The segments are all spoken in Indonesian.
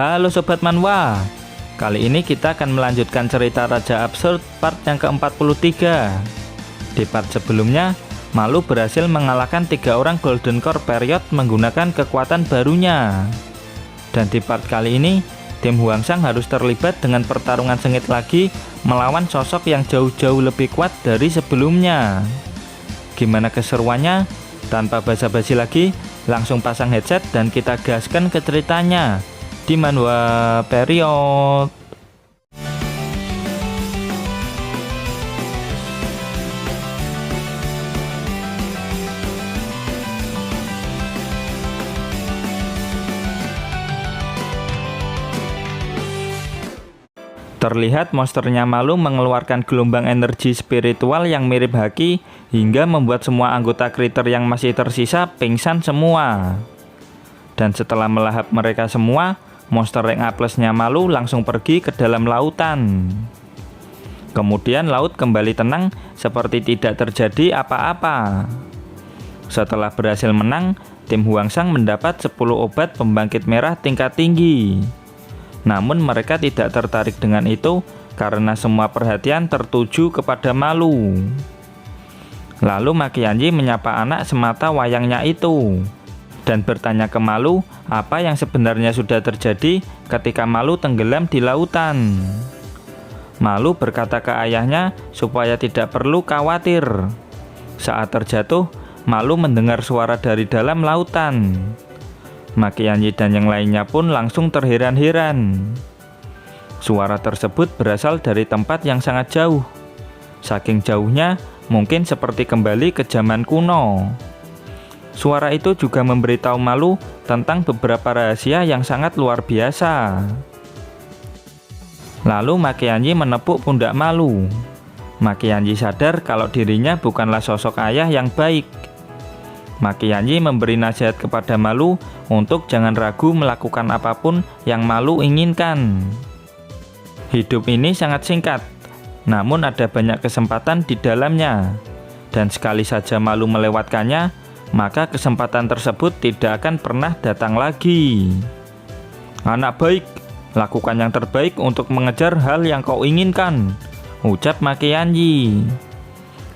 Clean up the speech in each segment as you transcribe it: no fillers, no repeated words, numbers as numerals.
Halo Sobat Manhwa, kali ini kita akan melanjutkan cerita Raja Absurd part yang ke-43. Di part sebelumnya, Malu berhasil mengalahkan 3 orang Golden Core Period menggunakan kekuatan barunya. Dan di part kali ini, tim Hwangsang harus terlibat dengan pertarungan sengit lagi melawan sosok yang jauh-jauh lebih kuat dari sebelumnya. Gimana keseruannya? Tanpa basa-basi lagi, langsung pasang headset dan kita gaskan ke ceritanya di Manhwa Period. Terlihat monsternya Malu mengeluarkan gelombang energi spiritual yang mirip haki hingga membuat semua anggota kriter yang masih tersisa pingsan semua. Dan setelah melahap mereka semua, monster rank A+-nya Malu langsung pergi ke dalam lautan. Kemudian laut kembali tenang seperti tidak terjadi apa-apa. Setelah berhasil menang, tim Hwangsang mendapat 10 obat pembangkit merah tingkat tinggi. Namun mereka tidak tertarik dengan itu karena semua perhatian tertuju kepada Malu. Lalu Makianji menyapa anak semata wayangnya itu dan bertanya ke Malu apa yang sebenarnya sudah terjadi ketika Malu tenggelam di lautan. Malu berkata ke ayahnya supaya tidak perlu khawatir. Saat terjatuh, Malu mendengar suara dari dalam lautan. Makianji dan yang lainnya pun langsung terheran-heran. Suara tersebut berasal dari tempat yang sangat jauh. Saking jauhnya, mungkin seperti kembali ke zaman kuno. Suara itu juga memberitahu Malu tentang beberapa rahasia yang sangat luar biasa. Lalu Makianji menepuk pundak Malu. Makianji sadar kalau dirinya bukanlah sosok ayah yang baik. Makianji memberi nasihat kepada Malu untuk jangan ragu melakukan apapun yang Malu inginkan. Hidup ini sangat singkat, namun ada banyak kesempatan di dalamnya. Dan sekali saja Malu melewatkannya, maka kesempatan tersebut tidak akan pernah datang lagi. Anak baik, lakukan yang terbaik untuk mengejar hal yang kau inginkan, ucap Makianji.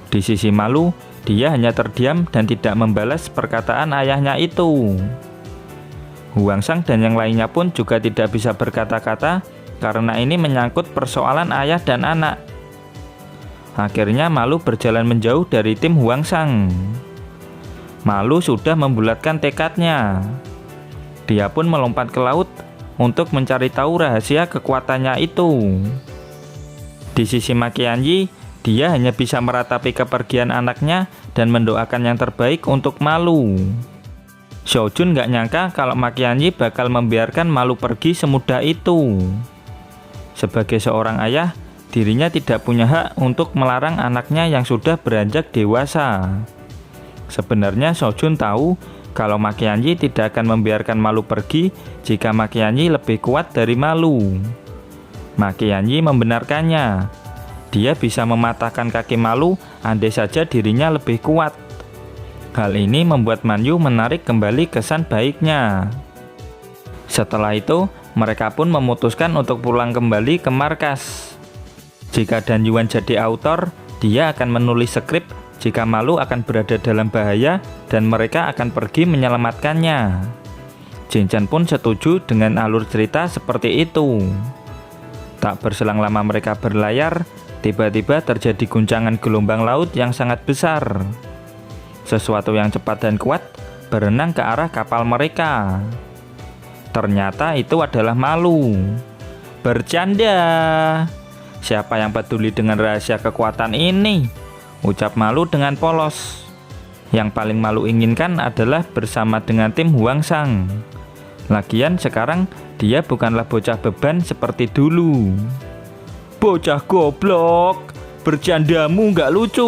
Di sisi Malu, dia hanya terdiam dan tidak membalas perkataan ayahnya itu. Hwangsang dan yang lainnya pun juga tidak bisa berkata-kata karena ini menyangkut persoalan ayah dan anak. Akhirnya Malu berjalan menjauh dari tim Hwangsang. Malu sudah membulatkan tekadnya. Dia pun melompat ke laut untuk mencari tahu rahasia kekuatannya itu. Di sisi Makianji, dia hanya bisa meratapi kepergian anaknya dan mendoakan yang terbaik untuk Malu. Shojun gak nyangka kalau Makianji bakal membiarkan Malu pergi semudah itu. Sebagai seorang ayah, dirinya tidak punya hak untuk melarang anaknya yang sudah beranjak dewasa. Sebenarnya Shojun tahu kalau Makianji tidak akan membiarkan Malu pergi jika Makianji lebih kuat dari Malu. Makianji membenarkannya. Dia bisa mematahkan kaki Malu andai saja dirinya lebih kuat. Hal ini membuat Manyu menarik kembali kesan baiknya. Setelah itu, mereka pun memutuskan untuk pulang kembali ke markas. Jika Dan Yuan jadi autor, dia akan menulis skrip jika Malu akan berada dalam bahaya dan mereka akan pergi menyelamatkannya. Jin Chan pun setuju dengan alur cerita seperti itu. Tak berselang lama mereka berlayar, tiba-tiba terjadi guncangan gelombang laut yang sangat besar. Sesuatu yang cepat dan kuat berenang ke arah kapal mereka. Ternyata itu adalah Malu. Bercanda. Siapa yang peduli dengan rahasia kekuatan ini? Ucap Malu dengan polos. Yang paling Malu inginkan adalah bersama dengan tim Hwangsang. Lagian sekarang dia bukanlah bocah beban seperti dulu. Bocah goblok, bercandamu nggak lucu,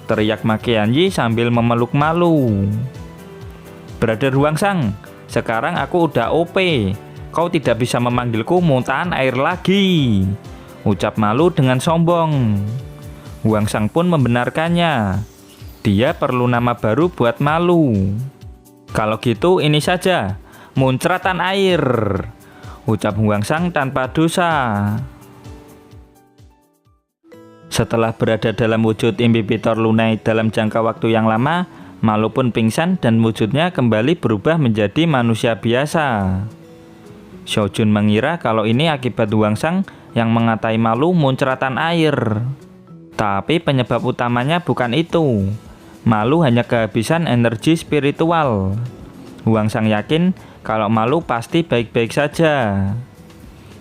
teriak Makianji sambil memeluk Malu. Brother Hwangsang, sekarang aku udah OP. Kau tidak bisa memanggilku muntahan air lagi, ucap Malu dengan sombong. Hwangsang pun membenarkannya. Dia perlu nama baru buat Malu. Kalau gitu ini saja, muncratan air. ucap Huangsang tanpa dosa. Setelah berada dalam wujud imbibitor lunae dalam jangka waktu yang lama, Malu pun pingsan dan wujudnya kembali berubah menjadi manusia biasa. Xiaojun mengira kalau ini akibat Huangsang yang mengatai Malu muncratan air. Tapi penyebab utamanya bukan itu. Malu hanya kehabisan energi spiritual. Huangsang yakin kalau Malu pasti baik-baik saja.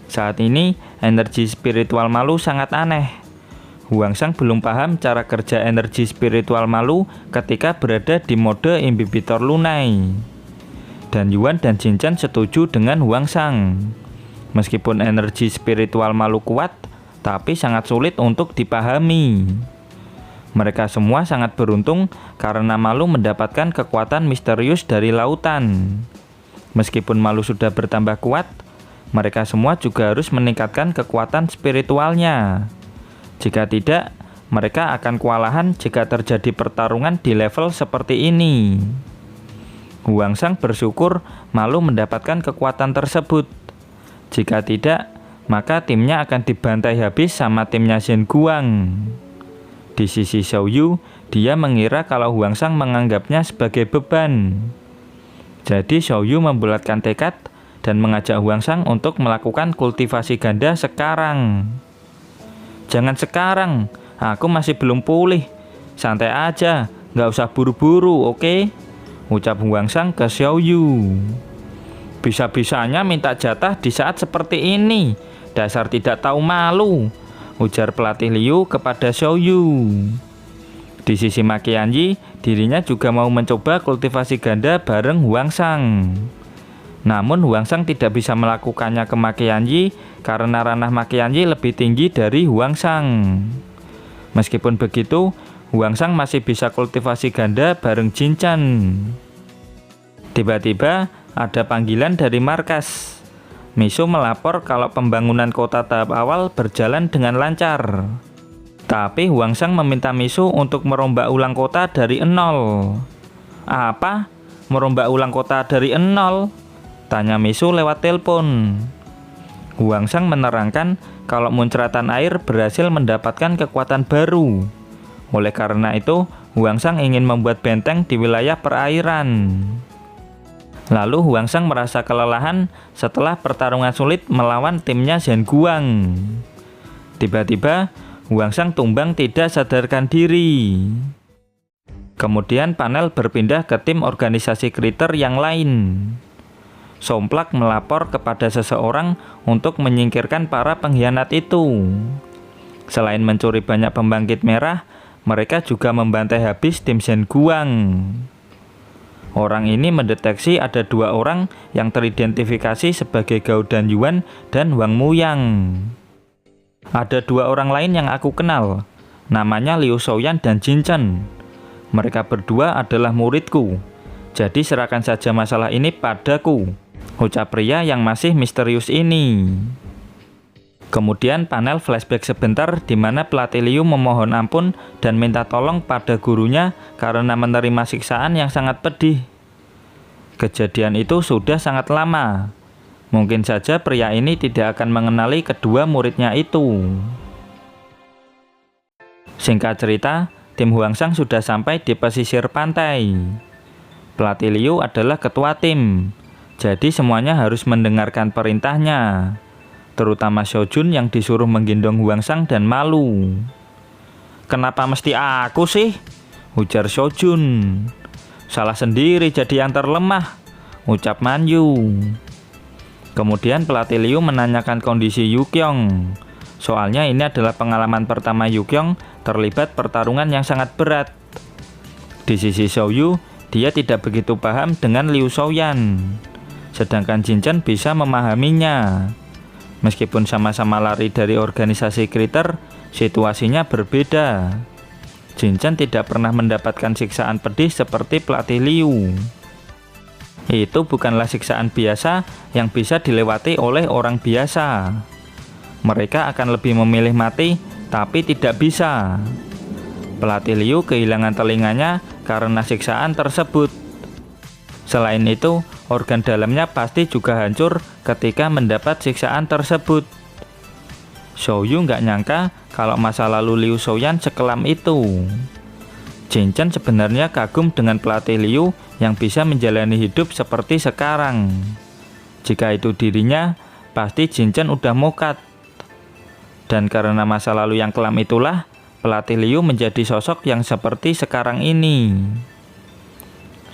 Saat ini energi spiritual Malu sangat aneh. Huangsang belum paham cara kerja energi spiritual Malu ketika berada di mode imbibitor lunae. Dan Yuan dan Jinchen setuju dengan Huangsang. Meskipun energi spiritual Malu kuat, tapi sangat sulit untuk dipahami. Mereka semua sangat beruntung karena Malu mendapatkan kekuatan misterius dari lautan. Meskipun Malu sudah bertambah kuat, mereka semua juga harus meningkatkan kekuatan spiritualnya. Jika tidak, mereka akan kewalahan jika terjadi pertarungan di level seperti ini. Huangsang bersyukur Malu mendapatkan kekuatan tersebut. Jika tidak, maka timnya akan dibantai habis sama timnya Zhen Guang. Di sisi Xiaoyu, dia mengira kalau Huangsang menganggapnya sebagai beban. Jadi Xiaoyu membulatkan tekad dan mengajak Huangsang untuk melakukan kultivasi ganda sekarang. Jangan sekarang, aku masih belum pulih. Santai aja, nggak usah buru-buru, oke? Ucap Huangsang ke Xiaoyu. Bisa-bisanya minta jatah di saat seperti ini. Dasar tidak tahu malu, ujar pelatih Liu kepada Xiaoyu. Di sisi Maqianyi, dirinya juga mau mencoba kultivasi ganda bareng Huangsang. Namun Huangsang tidak bisa melakukannya ke Maqianyi karena ranah Maqianyi lebih tinggi dari Huangsang. Meskipun begitu, Huangsang masih bisa kultivasi ganda bareng Jinchen. Tiba-tiba ada panggilan dari markas. Miso melapor kalau pembangunan kota tahap awal berjalan dengan lancar. Tapi Huangsang meminta Miso untuk merombak ulang kota dari nol. Apa? Merombak ulang kota dari nol? Tanya Miso lewat telepon. Huangsang menerangkan kalau muncratan air berhasil mendapatkan kekuatan baru. Oleh karena itu, Huangsang ingin membuat benteng di wilayah perairan. Lalu Huangsang merasa kelelahan setelah pertarungan sulit melawan timnya Zhen Guang. Tiba-tiba, Huangsang tumbang tidak sadarkan diri. Kemudian panel berpindah ke tim organisasi Kriter yang lain. Somplak melapor kepada seseorang untuk menyingkirkan para pengkhianat itu. Selain mencuri banyak pembangkit merah, mereka juga membantai habis tim Zhen Guang. Orang ini mendeteksi ada 2 orang yang teridentifikasi sebagai Gao Dan Yuan dan Wang Muyang. Ada 2 orang lain yang aku kenal, namanya Liu Shaoyan dan Jinchen. Mereka berdua adalah muridku, jadi serahkan saja masalah ini padaku, ucap pria yang masih misterius ini. Kemudian panel flashback sebentar di mana pelatih Liu memohon ampun dan minta tolong pada gurunya karena menerima siksaan yang sangat pedih. Kejadian itu sudah sangat lama. Mungkin saja pria ini tidak akan mengenali kedua muridnya itu. Singkat cerita, tim Huangsang sudah sampai di pesisir pantai. Pelatih Liu adalah ketua tim, jadi semuanya harus mendengarkan perintahnya. Terutama Xiaojun yang disuruh menggendong Huangsang dan Malu. Kenapa mesti aku sih? Ujar Xiaojun. Salah sendiri jadi yang terlemah, ucap Manyu. Kemudian pelatih Liu menanyakan kondisi Yuqiong. Soalnya ini adalah pengalaman pertama Yuqiong terlibat pertarungan yang sangat berat. Di sisi Xiaoyu, dia tidak begitu paham dengan Liu Shaoyan. Sedangkan Jinchen bisa memahaminya. Meskipun sama-sama lari dari organisasi Kriter, situasinya berbeda. Jinchen tidak pernah mendapatkan siksaan pedih seperti pelatih Liu. Itu bukanlah siksaan biasa yang bisa dilewati oleh orang biasa. Mereka akan lebih memilih mati, tapi tidak bisa. Pelatih Liu kehilangan telinganya karena siksaan tersebut. Selain itu, organ dalamnya pasti juga hancur ketika mendapat siksaan tersebut. Xiaoyu nggak nyangka kalau masa lalu Liu Xiaoyan sekelam itu. Jin Chen sebenarnya kagum dengan pelatih Liu yang bisa menjalani hidup seperti sekarang. Jika itu dirinya, pasti Jin Chen udah mokat. Dan karena masa lalu yang kelam itulah, pelatih Liu menjadi sosok yang seperti sekarang ini.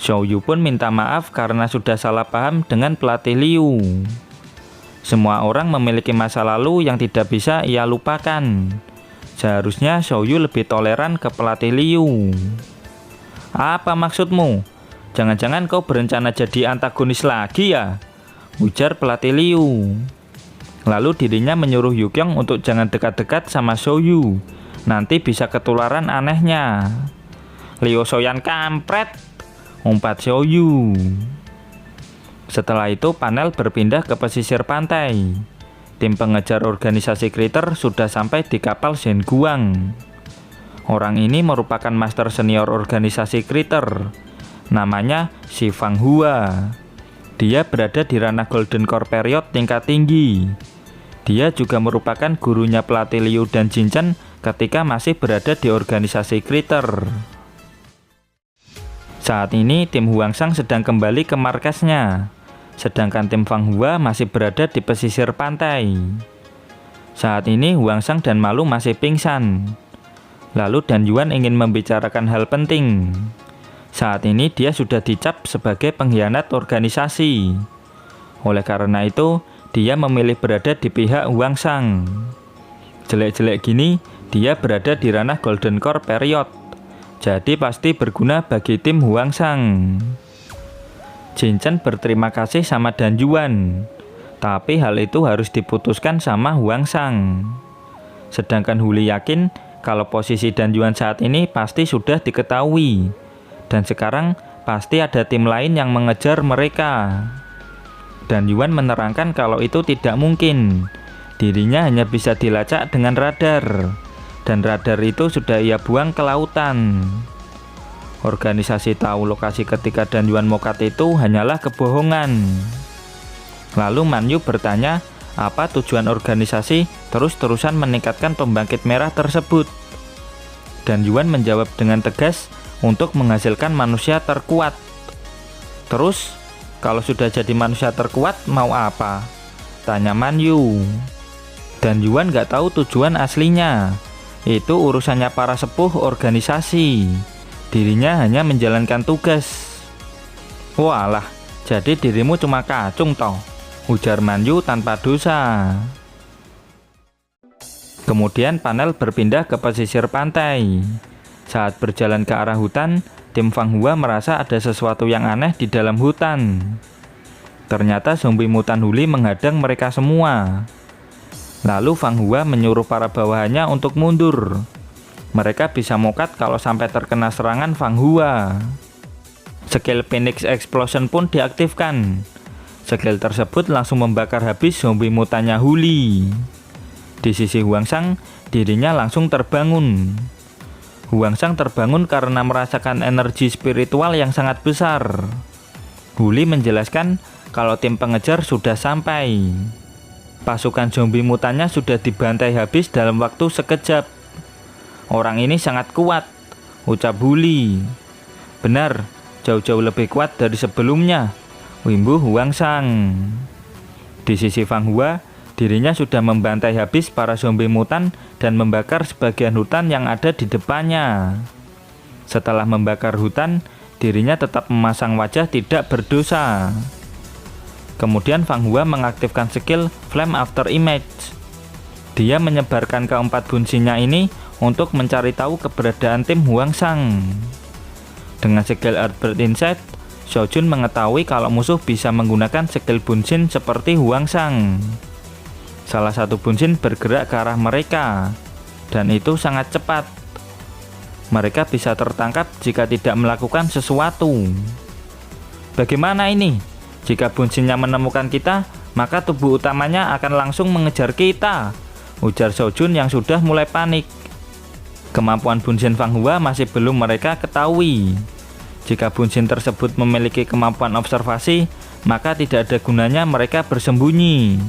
Xiaoyu pun minta maaf karena sudah salah paham dengan pelatih Liu. Semua orang memiliki masa lalu yang tidak bisa ia lupakan. Seharusnya Xiaoyu lebih toleran ke pelatih Liu. Apa maksudmu? Jangan-jangan kau berencana jadi antagonis lagi ya? Ujar pelatih Liu. Lalu dirinya menyuruh Yukyong untuk jangan dekat-dekat sama Xiaoyu. Nanti bisa ketularan anehnya. Liu Xiaoyan kampret, umpat Xiaoyu. Setelah itu panel berpindah ke pesisir pantai. Tim pengejar organisasi Kriter sudah sampai di kapal Zhenguang. Orang ini merupakan master senior organisasi Kriter. Namanya Shi Fanghua. Dia berada di ranah Golden Core Period tingkat tinggi. Dia juga merupakan gurunya pelatih Liu dan Jin Chen ketika masih berada di organisasi Kriter. Saat ini tim Huangsang sedang kembali ke markasnya. Sedangkan tim Fanghua masih berada di pesisir pantai. Saat ini Huangsang dan Malu masih pingsan. Lalu Dan Yuan ingin membicarakan hal penting. Saat ini dia sudah dicap sebagai pengkhianat organisasi. Oleh karena itu, dia memilih berada di pihak Huangsang. Jelek-jelek gini, dia berada di ranah Golden Core Period. Jadi pasti berguna bagi tim Huangsang. Jin Chen berterima kasih sama Dan Yuan, tapi hal itu harus diputuskan sama Huangsang. Sedangkan Huli yakin kalau posisi Dan Yuan saat ini pasti sudah diketahui, dan sekarang pasti ada tim lain yang mengejar mereka. Dan Yuan menerangkan kalau itu tidak mungkin. Dirinya hanya bisa dilacak dengan radar, dan radar itu sudah ia buang ke lautan. Organisasi tahu lokasi ketika Dan Yuan mokat itu hanyalah kebohongan. Lalu Man Yu bertanya, apa tujuan organisasi terus-terusan meningkatkan pembangkit merah tersebut? Dan Yuan menjawab dengan tegas, untuk menghasilkan manusia terkuat. Terus, kalau sudah jadi manusia terkuat, mau apa? Tanya Man Yu. Dan Yuan gak tahu tujuan aslinya. Itu urusannya para sepuh organisasi. Dirinya hanya menjalankan tugas. Walah, jadi dirimu cuma kacung toh, ujar Man Yu tanpa dosa. Kemudian panel berpindah ke pesisir pantai. Saat berjalan ke arah hutan, tim Fanghua merasa ada sesuatu yang aneh di dalam hutan. Ternyata zombie mutan Huli menghadang mereka semua. Lalu Fanghua menyuruh para bawahannya untuk mundur. Mereka bisa mokat kalau sampai terkena serangan Fanghua. Skill Phoenix Explosion pun diaktifkan. Skill tersebut langsung membakar habis zombie mutannya Huli. Di sisi Huangsang, dirinya langsung terbangun. Huangsang terbangun karena merasakan energi spiritual yang sangat besar. Huli menjelaskan kalau tim pengejar sudah sampai. Pasukan zombie mutannya sudah dibantai habis dalam waktu sekejap. Orang ini sangat kuat, ucap Huli. Benar, jauh-jauh lebih kuat dari sebelumnya, wimbuh Huangsang. Di sisi Fanghua, dirinya sudah membantai habis para zombie mutan dan membakar sebagian hutan yang ada di depannya. Setelah membakar hutan, dirinya tetap memasang wajah tidak berdosa. Kemudian Fanghua mengaktifkan skill Flame After Image. Dia menyebarkan keempat bunsinnya ini untuk mencari tahu keberadaan tim Huangsang. Dengan skill Earthbird Insight, Xiaojun mengetahui kalau musuh bisa menggunakan skill bunsin seperti Huangsang. Salah satu bunsin bergerak ke arah mereka, dan itu sangat cepat. Mereka bisa tertangkap jika tidak melakukan sesuatu. Bagaimana ini? Jika bunsinnya menemukan kita, maka tubuh utamanya akan langsung mengejar kita, ujar Xiaojun yang sudah mulai panik. Kemampuan bunsin Fanghua masih belum mereka ketahui. Jika bunsin tersebut memiliki kemampuan observasi, maka tidak ada gunanya mereka bersembunyi.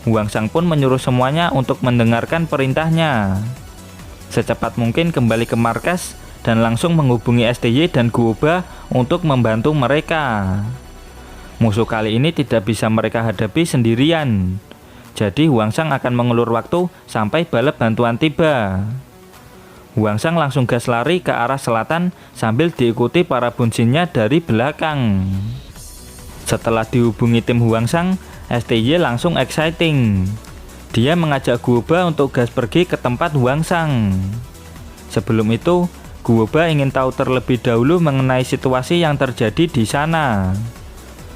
Huangsang pun menyuruh semuanya untuk mendengarkan perintahnya. Secepat mungkin kembali ke markas dan langsung menghubungi STY dan Guoba untuk membantu mereka. Musuh kali ini tidak bisa mereka hadapi sendirian. Jadi Huangsang akan mengulur waktu sampai bala bantuan tiba. Huangsang langsung gas lari ke arah selatan sambil diikuti para bunsinnya dari belakang. Setelah dihubungi tim Huangsang, STY langsung exciting. Dia mengajak Guoba untuk gas pergi ke tempat Huangsang. Sebelum itu, Guoba ingin tahu terlebih dahulu mengenai situasi yang terjadi di sana.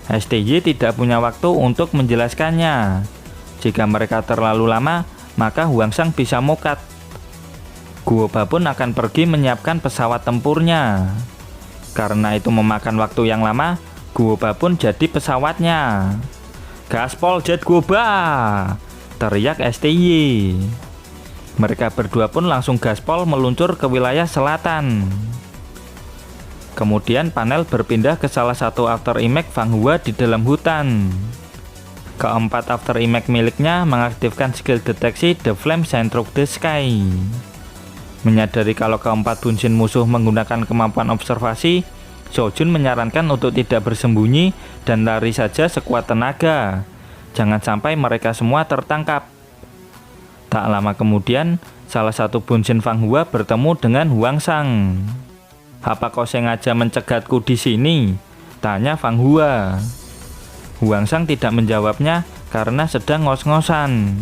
STY tidak punya waktu untuk menjelaskannya. Jika mereka terlalu lama, maka Huangsang bisa mokat. Guoba pun akan pergi menyiapkan pesawat tempurnya. Karena itu memakan waktu yang lama, Guoba pun jadi pesawatnya. "Gaspol jet Guoba!" teriak STY. Mereka berdua pun langsung gaspol meluncur ke wilayah selatan. Kemudian panel berpindah ke salah satu after impact Fanghua di dalam hutan. Keempat after impact miliknya mengaktifkan skill deteksi The Flame Shine Through the Sky. Menyadari kalau keempat bunsin musuh menggunakan kemampuan observasi, Shojun menyarankan untuk tidak bersembunyi dan lari saja sekuat tenaga. Jangan sampai mereka semua tertangkap. Tak lama kemudian, salah satu bunsin Fanghua bertemu dengan Huangsang. "Apa kau sengaja mencegatku di sini?" tanya Fanghua. Huangsang tidak menjawabnya karena sedang ngos-ngosan.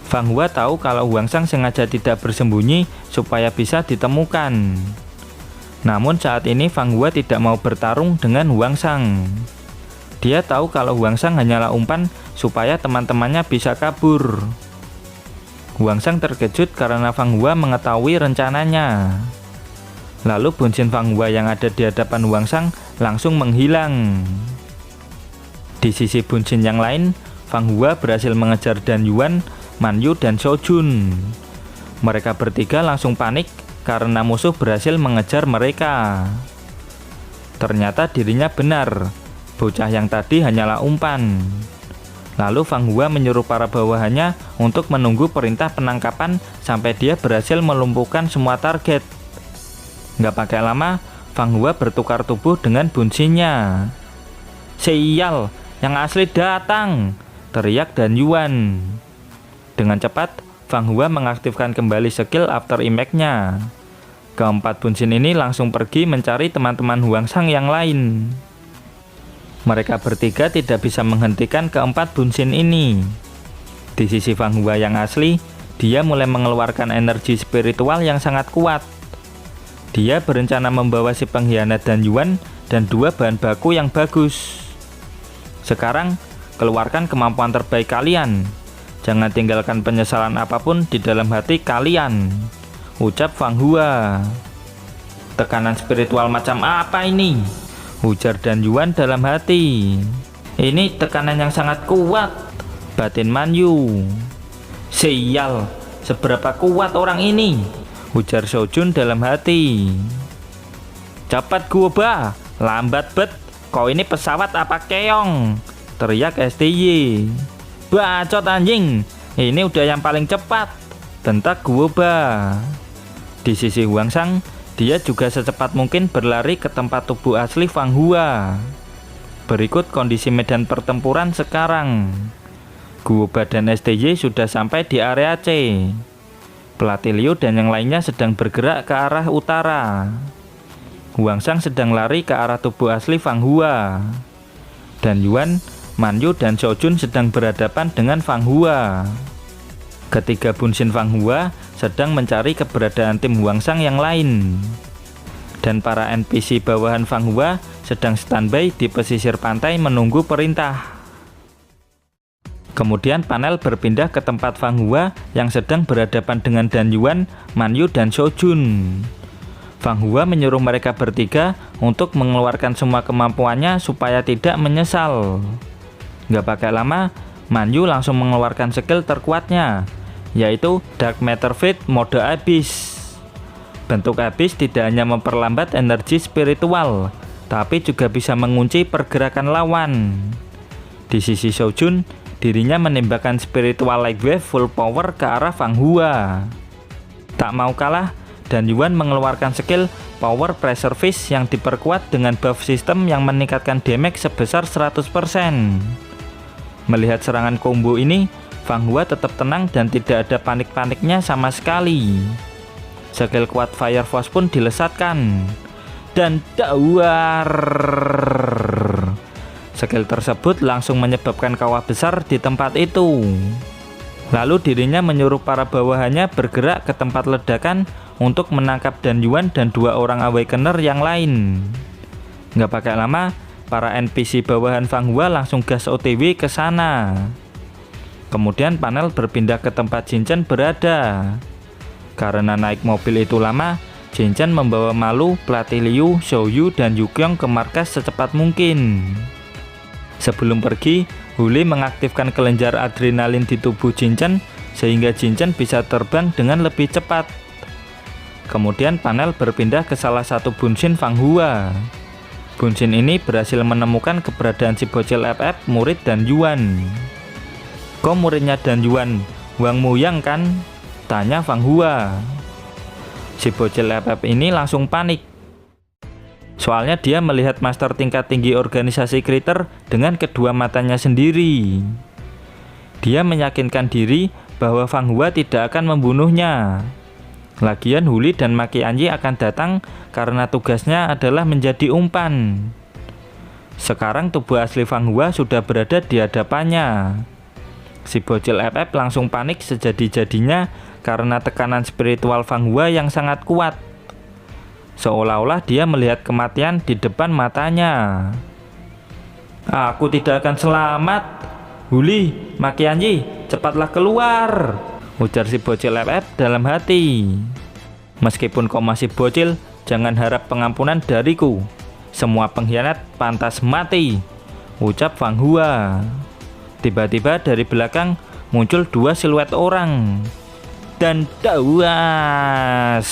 Fanghua tahu kalau Huangsang sengaja tidak bersembunyi supaya bisa ditemukan. Namun saat ini Fanghua tidak mau bertarung dengan Huangsang. Dia tahu kalau Huangsang hanyalah umpan supaya teman-temannya bisa kabur. Huangsang terkejut karena Fanghua mengetahui rencananya. Lalu bunsin Fanghua yang ada di hadapan Huangsang langsung menghilang. Di sisi bunsin yang lain, Fanghua berhasil mengejar Dan Yuan, Manyu, dan Shojun. Mereka bertiga langsung panik karena musuh berhasil mengejar mereka. Ternyata dirinya benar, bocah yang tadi hanyalah umpan. Lalu Fanghua menyuruh para bawahannya untuk menunggu perintah penangkapan sampai dia berhasil melumpuhkan semua target. Nggak pakai lama, Fanghua bertukar tubuh dengan bunsinnya. "Sial, yang asli datang!" teriak Dan Yuan. Dengan cepat, Fanghua mengaktifkan kembali skill after impact-nya. Keempat bunsin ini langsung pergi mencari teman-teman Huangsang yang lain. Mereka bertiga tidak bisa menghentikan keempat bunsin ini. Di sisi Fanghua yang asli, dia mulai mengeluarkan energi spiritual yang sangat kuat. Dia berencana membawa si pengkhianat Dan Yuan dan 2 bahan baku yang bagus. "Sekarang, keluarkan kemampuan terbaik kalian. Jangan tinggalkan penyesalan apapun di dalam hati kalian," ucap Fanghua. "Tekanan spiritual macam apa ini?" ujar Dan Yuan dalam hati. "Ini tekanan yang sangat kuat," batin Manyu. "Sial, seberapa kuat orang ini?" ujar Shojun dalam hati. "Cepat Guoba, lambat bet, kau ini pesawat apa keong?" teriak STY. "Bacot anjing, ini udah yang paling cepat," bentak Guoba. Di sisi Huangsang, dia juga secepat mungkin berlari ke tempat tubuh asli Fanghua. Berikut kondisi medan pertempuran sekarang. Guoba dan STY sudah sampai di area C. Pelatih Liu dan yang lainnya sedang bergerak ke arah utara. Huangsang sedang lari ke arah tubuh asli Fanghua. Dan Yuan, Manyu, dan Shojun sedang berhadapan dengan Fanghua. Ketiga bunsin Fanghua sedang mencari keberadaan tim Huangsang yang lain. Dan para NPC bawahan Fanghua sedang standby di pesisir pantai menunggu perintah. Kemudian panel berpindah ke tempat Fanghua yang sedang berhadapan dengan Dan Yuan, Manyu, dan Shojun. Fanghua menyuruh mereka bertiga untuk mengeluarkan semua kemampuannya supaya tidak menyesal. Nggak pakai lama, Manyu langsung mengeluarkan skill terkuatnya, yaitu Dark Matter Field mode Abyss. Bentuk Abyss tidak hanya memperlambat energi spiritual, tapi juga bisa mengunci pergerakan lawan. Di sisi Shojun, dirinya menembakkan spiritual light wave full power ke arah Fang Hua. Tak mau kalah, Dan Yuan mengeluarkan skill Power Pressure Fist yang diperkuat dengan buff sistem yang meningkatkan damage sebesar 100%. Melihat serangan combo ini, Fang Hua tetap tenang dan tidak ada panik-paniknya sama sekali. Skill kuat Fire Force pun dilesatkan. Dan dawar. Skill tersebut langsung menyebabkan kawah besar di tempat itu. Lalu dirinya menyuruh para bawahannya bergerak ke tempat ledakan untuk menangkap Dan Yuan dan 2 orang Awakener yang lain. Nggak pakai lama, para NPC bawahan Fang Hua langsung gas OTW ke sana. Kemudian panel berpindah ke tempat Jin Chen berada. Karena naik mobil itu lama, Jin Chen membawa Malu, pelatih Liu, Zhou Yu, dan Yu Qiong ke markas secepat mungkin. Sebelum pergi, Hu Li mengaktifkan kelenjar adrenalin di tubuh Jin Chen sehingga Jin Chen bisa terbang dengan lebih cepat. Kemudian panel berpindah ke salah satu Bunshin Fang Hua. Bunshin ini berhasil menemukan keberadaan si bocil FF murid Dan Yuan. Kok muridnya Dan Yuan, Wang Muyang kan? Tanya Fang Hua. Si bocil FF ini langsung panik. Soalnya dia melihat master tingkat tinggi organisasi Kriter dengan kedua matanya sendiri. Dia meyakinkan diri bahwa Fang Hua tidak akan membunuhnya. Lagian Hu Li dan Maki Anji akan datang karena tugasnya adalah menjadi umpan. Sekarang tubuh asli Fang Hua sudah berada di hadapannya. Si bocil FF langsung panik sejadi-jadinya karena tekanan spiritual Fang Hua yang sangat kuat. Seolah-olah dia melihat kematian di depan matanya. Aku tidak akan selamat. Hu Li, Maki Anji, cepatlah keluar, ujar si bocil FF dalam hati. Meskipun kau masih bocil, jangan harap pengampunan dariku. Semua pengkhianat pantas mati, ucap Fang Hua. Tiba-tiba dari belakang muncul 2 siluet orang. Dan dawas.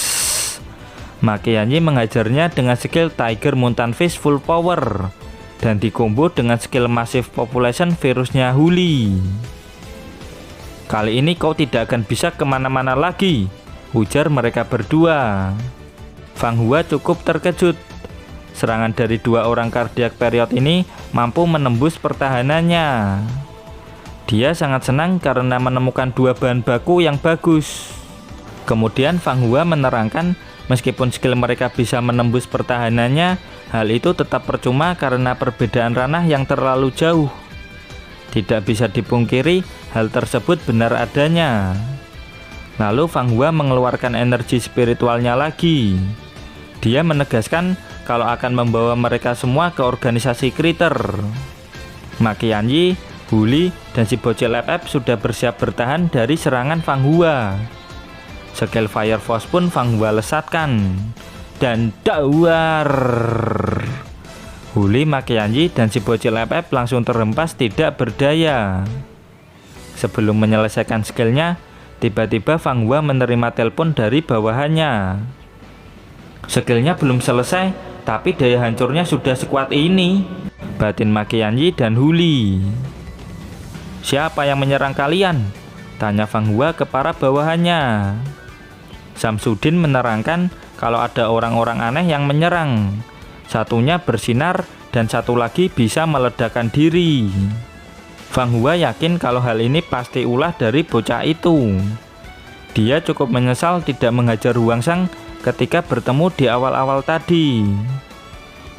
Maki Anji mengajarnya dengan skill Tiger Mutant Fist full power dan dikombo dengan skill Massive Population virusnya Hu Li. Kali ini kau tidak akan bisa kemana-mana lagi, ujar mereka berdua. Fang Hua cukup terkejut. Serangan dari 2 orang Cardiac Period ini mampu menembus pertahanannya. Dia sangat senang karena menemukan 2 bahan baku yang bagus. Kemudian Fang Hua menerangkan meskipun skill mereka bisa menembus pertahanannya, hal itu tetap percuma karena perbedaan ranah yang terlalu jauh. Tidak bisa dipungkiri, hal tersebut benar adanya. Lalu Fang Hua mengeluarkan energi spiritualnya lagi. Dia menegaskan kalau akan membawa mereka semua ke organisasi Kriter. Maki Anji, Hu Li, dan si bocil FF sudah bersiap bertahan dari serangan Fang Hua. Skill Fire Force pun Fang Hua lesatkan. Dan dawar. Hu Li, Maki Anji, dan si bocil FF langsung terhempas tidak berdaya. Sebelum menyelesaikan skillnya, tiba-tiba Fang Hua menerima telepon dari bawahannya. Skillnya belum selesai, tapi daya hancurnya sudah sekuat ini, batin Maki Anji dan Hu Li. Siapa yang menyerang kalian? Tanya Fang Hua ke para bawahannya. Samsudin menerangkan kalau ada orang-orang aneh yang menyerang. Satunya bersinar dan satu lagi bisa meledakkan diri. Fang Hua yakin kalau hal ini pasti ulah dari bocah itu. Dia cukup menyesal tidak menghajar Huangsang ketika bertemu di awal-awal tadi.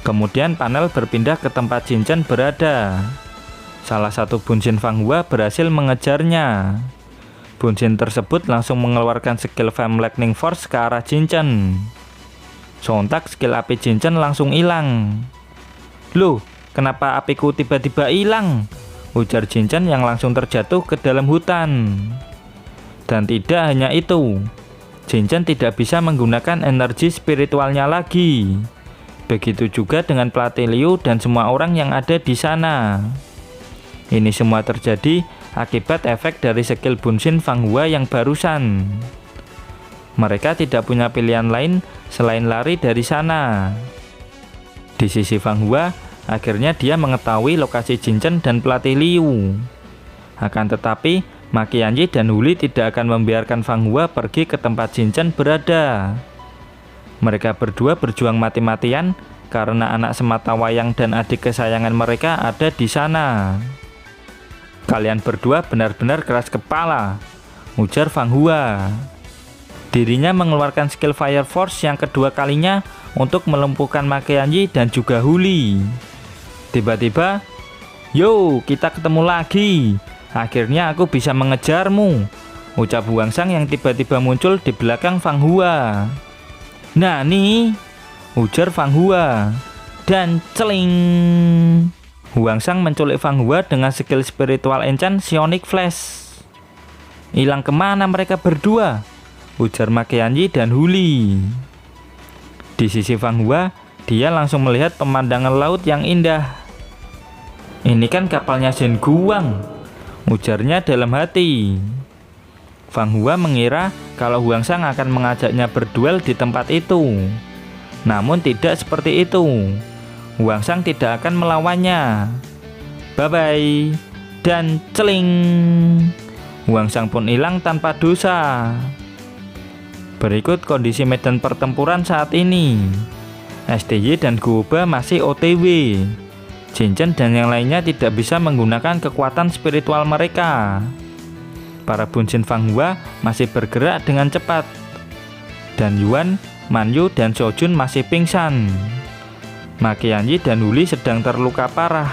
Kemudian panel berpindah ke tempat Jin Chen berada. Salah satu Bunshin Fang Hua berhasil mengejarnya. Bunshin tersebut langsung mengeluarkan skill Flame Lightning Force ke arah Jin Chen. Sontak skill api Jin Chen langsung hilang. Loh, kenapa apiku tiba-tiba hilang? Ujar Jin Chen yang langsung terjatuh ke dalam hutan. Dan tidak hanya itu, Jin Chen tidak bisa menggunakan energi spiritualnya lagi. Begitu juga dengan pelatih Liu dan semua orang yang ada di sana. Ini semua terjadi akibat efek dari skill Bunshin Fang Hua yang barusan. Mereka tidak punya pilihan lain selain lari dari sana. Di sisi Fang Hua, akhirnya dia mengetahui lokasi Jin Chen dan pelatih Liu. Akan tetapi, Maki Yanji dan Huli tidak akan membiarkan Fang Hua pergi ke tempat Jin Chen berada. Mereka berdua berjuang mati-matian karena anak sematawayang dan adik kesayangan mereka ada di sana. Kalian berdua benar-benar keras kepala, ujar Fang Hua. Dirinya mengeluarkan skill Fire Force yang kedua kalinya untuk melumpuhkan Maki Yanji dan juga Huli. Tiba-tiba, "Yo, kita ketemu lagi. Akhirnya aku bisa mengejarmu," ucap Huangsang yang tiba-tiba muncul di belakang Fang Hua. "Nah nih," ujar Fang Hua. Dan celing, Huangsang menculik Fang Hua dengan skill spiritual enchant Psionic Flash. "Hilang kemana mereka berdua?" ujar Maki Yanji dan Huli. Di sisi Fang Hua, dia langsung melihat pemandangan laut yang indah. "Ini kan kapalnya Shen Guang," ujarnya dalam hati. Fang Hua mengira kalau Huangsang akan mengajaknya berduel di tempat itu. Namun tidak seperti itu. Huangsang tidak akan melawannya. Bye-bye. Dan celing, Huangsang pun hilang tanpa dosa. Berikut kondisi medan pertempuran saat ini. STY dan Guoba masih OTW. Jin Chen dan yang lainnya tidak bisa menggunakan kekuatan spiritual mereka. Para Bunjin Fang Hua masih bergerak dengan cepat. Dan Yuan, Man Yu, dan Shojun masih pingsan. Maki Yanji dan Huli sedang terluka parah.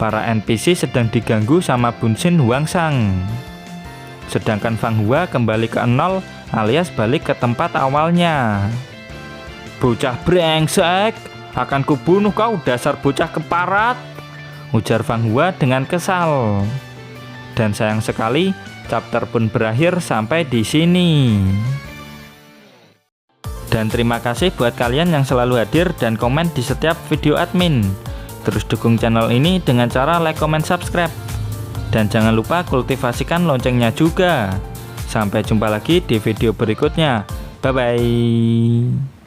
Para NPC sedang diganggu sama Bunjin Huangsang. Sedangkan Fang Hua kembali ke nol alias balik ke tempat awalnya. "Bocah brengsek, akan kubunuh kau dasar bocah keparat," ujar Fang Hua dengan kesal. Dan sayang sekali, chapter pun berakhir sampai di sini. Dan terima kasih buat kalian yang selalu hadir dan komen di setiap video admin. Terus dukung channel ini dengan cara like, comment, subscribe. Dan jangan lupa kultivasikan loncengnya juga. Sampai jumpa lagi di video berikutnya. Bye-bye.